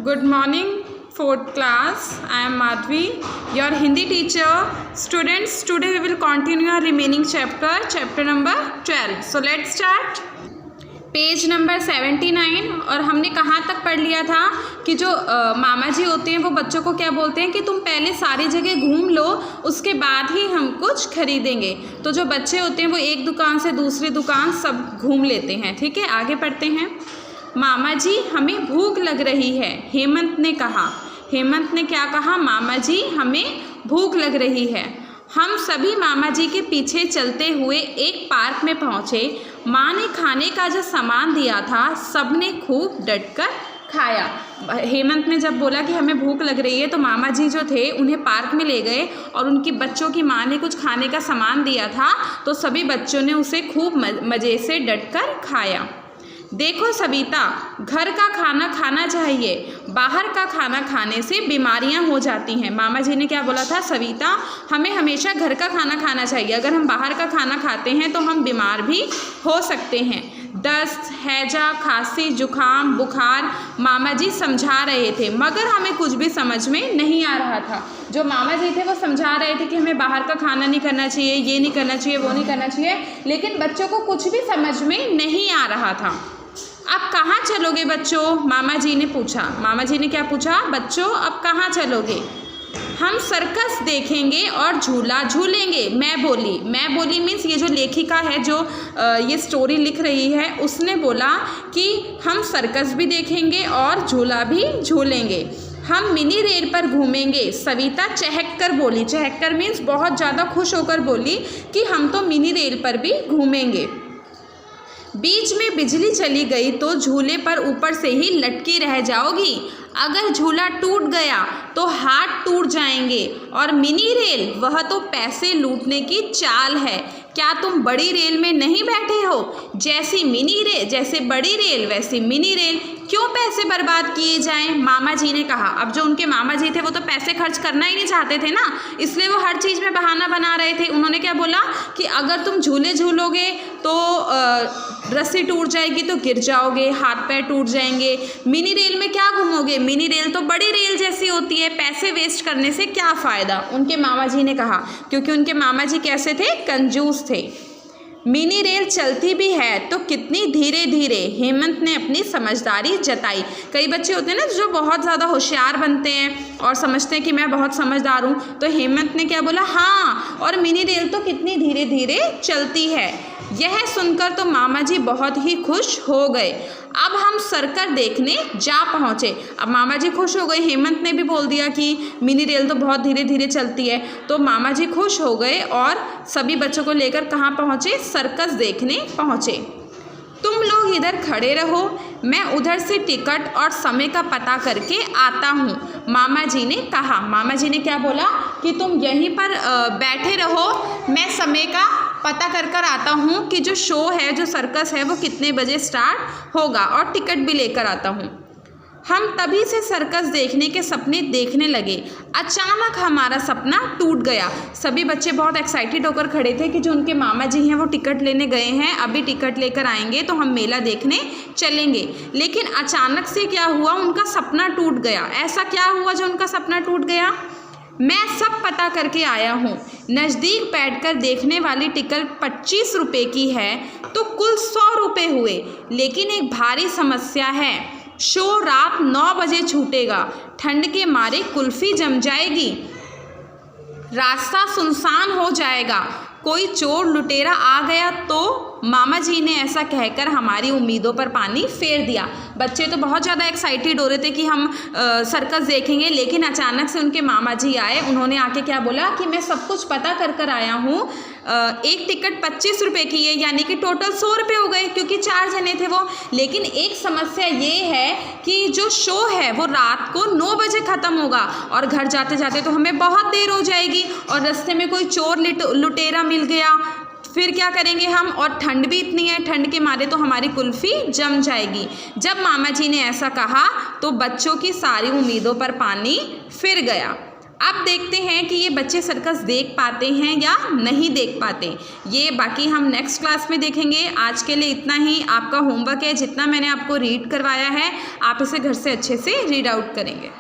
Good morning, 4th class. I am Madhvi, your Hindi teacher. Students, today we will continue our remaining chapter number 12. So let's start. Page number 79 और हमने कहाँ तक पढ़ लिया था कि जो मामा जी होते हैं वो बच्चों को क्या बोलते हैं कि तुम पहले सारी जगह घूम लो, उसके बाद ही हम कुछ खरीदेंगे। तो जो बच्चे होते हैं वो एक दुकान से दूसरी दुकान सब घूम लेते हैं। ठीक है, आगे पढ़ते हैं। मामा जी हमें भूख लग रही है, हेमंत ने कहा। हेमंत ने क्या कहा? मामा जी हमें भूख लग रही है। हम सभी मामा जी के पीछे चलते हुए एक पार्क में पहुँचे। माँ ने खाने का जो सामान दिया था सबने खूब डटकर खाया। हेमंत ने जब बोला कि हमें भूख लग रही है तो मामा जी जो थे उन्हें पार्क में ले गए और उनकी बच्चों की माँ ने कुछ खाने का सामान दिया था तो सभी बच्चों ने उसे खूब मज़े से डटकर खाया। देखो सविता, घर का खाना खाना चाहिए, बाहर का खाना खाने से बीमारियां हो जाती हैं। मामा जी ने क्या बोला था? सविता, हमें हमेशा घर का खाना खाना चाहिए, अगर हम बाहर का खाना खाते हैं तो हम बीमार भी हो सकते हैं। दस्त, हैजा, खांसी, जुखाम, बुखार मामा जी समझा रहे थे मगर हमें कुछ भी समझ में नहीं आ रहा था। जो मामा जी थे वो समझा रहे थे कि हमें बाहर का खाना नहीं करना चाहिए, ये नहीं करना चाहिए, वो नहीं करना चाहिए, लेकिन बच्चों को कुछ भी समझ में नहीं आ रहा था। अब कहाँ चलोगे बच्चों? मामा जी ने पूछा। मामा जी ने क्या पूछा? बच्चों अब कहाँ चलोगे? हम सर्कस देखेंगे और झूला झूलेंगे, मैं बोली मीन्स ये जो लेखिका है जो ये स्टोरी लिख रही है उसने बोला कि हम सर्कस भी देखेंगे और झूला भी झूलेंगे, हम मिनी रेल पर घूमेंगे। सविता चहक कर बोली। चहक कर मीन्स बहुत ज़्यादा खुश होकर बोली कि हम तो मिनी रेल पर भी घूमेंगे। बीच में बिजली चली गई तो झूले पर ऊपर से ही लटकी रह जाओगी, अगर झूला टूट गया तो हाथ टूट जाएंगे। और मिनी रेल, वह तो पैसे लूटने की चाल है। क्या तुम बड़ी रेल में नहीं बैठे हो? जैसे बड़ी रेल वैसी मिनी रेल, क्यों पैसे बर्बाद किए जाएं? मामा जी ने कहा। अब जो उनके मामा जी थे वो तो पैसे खर्च करना ही नहीं चाहते थे ना, इसलिए वो हर चीज़ में बहाना बना रहे थे। उन्होंने क्या बोला कि अगर तुम झूले झूलोगे तो रस्सी टूट जाएगी तो गिर जाओगे, हाथ पैर टूट जाएंगे। मिनी रेल में क्या घूमोगे? मिनी रेल तो बड़ी रेल जैसी होती है, पैसे वेस्ट करने से क्या फ़ायदा? उनके मामा जी ने कहा, क्योंकि उनके मामा जी कैसे थे? कंजूस थे। मिनी रेल चलती भी है तो कितनी धीरे धीरे, हेमंत ने अपनी समझदारी जताई। कई बच्चे होते हैं ना जो बहुत ज़्यादा होशियार बनते हैं और समझते हैं कि मैं बहुत समझदार हूँ, तो हेमंत ने क्या बोला? हाँ, और मिनी रेल तो कितनी धीरे धीरे चलती है। यह सुनकर तो मामा जी बहुत ही खुश हो गए। अब हम सर्कस देखने जा पहुँचे। अब मामा जी खुश हो गए, हेमंत ने भी बोल दिया कि मिनी रेल तो बहुत धीरे धीरे चलती है, तो मामा जी खुश हो गए और सभी बच्चों को लेकर कहाँ पहुँचे? सर्कस देखने पहुँचे। तुम लोग इधर खड़े रहो, मैं उधर से टिकट और समय का पता करके आता हूँ, मामा जी ने कहा। मामा जी ने क्या बोला कि तुम यहीं पर बैठे रहो, मैं समय का पता कर आता हूँ कि जो शो है, जो सर्कस है वो कितने बजे स्टार्ट होगा, और टिकट भी लेकर आता हूँ। हम तभी से सर्कस देखने के सपने देखने लगे। अचानक हमारा सपना टूट गया। सभी बच्चे बहुत एक्साइटेड होकर खड़े थे कि जो उनके मामा जी हैं वो टिकट लेने गए हैं, अभी टिकट लेकर आएंगे तो हम मेला देखने चलेंगे। लेकिन अचानक से क्या हुआ? उनका सपना टूट गया। ऐसा क्या हुआ जो उनका सपना टूट गया? मैं सब पता करके आया हूँ। नज़दीक बैठकर देखने वाली टिकट 25 रुपये की है तो कुल 100 रुपये हुए। लेकिन एक भारी समस्या है, शो रात 9 बजे छूटेगा, ठंड के मारे कुल्फ़ी जम जाएगी, रास्ता सुनसान हो जाएगा, कोई चोर लुटेरा आ गया तो? मामा जी ने ऐसा कहकर हमारी उम्मीदों पर पानी फेर दिया। बच्चे तो बहुत ज़्यादा एक्साइटेड हो रहे थे कि हम सर्कस देखेंगे, लेकिन अचानक से उनके मामा जी आए। उन्होंने आके क्या बोला कि मैं सब कुछ पता कर आया हूँ, एक टिकट 25 रुपये की है, यानी कि टोटल 100 रुपये हो गए क्योंकि 4 जने थे वो। लेकिन एक समस्या ये है कि जो शो है वो रात को 9 बजे ख़त्म होगा और घर जाते जाते तो हमें बहुत देर हो जाएगी, और रास्ते में कोई चोर लुटेरा मिल गया फिर क्या करेंगे हम? और ठंड भी इतनी है, ठंड के मारे तो हमारी कुल्फ़ी जम जाएगी। जब मामा जी ने ऐसा कहा तो बच्चों की सारी उम्मीदों पर पानी फिर गया। अब देखते हैं कि ये बच्चे सर्कस देख पाते हैं या नहीं देख पाते, ये बाकी हम नेक्स्ट क्लास में देखेंगे। आज के लिए इतना ही। आपका होमवर्क है, जितना मैंने आपको रीड करवाया है आप इसे घर से अच्छे से रीड आउट करेंगे।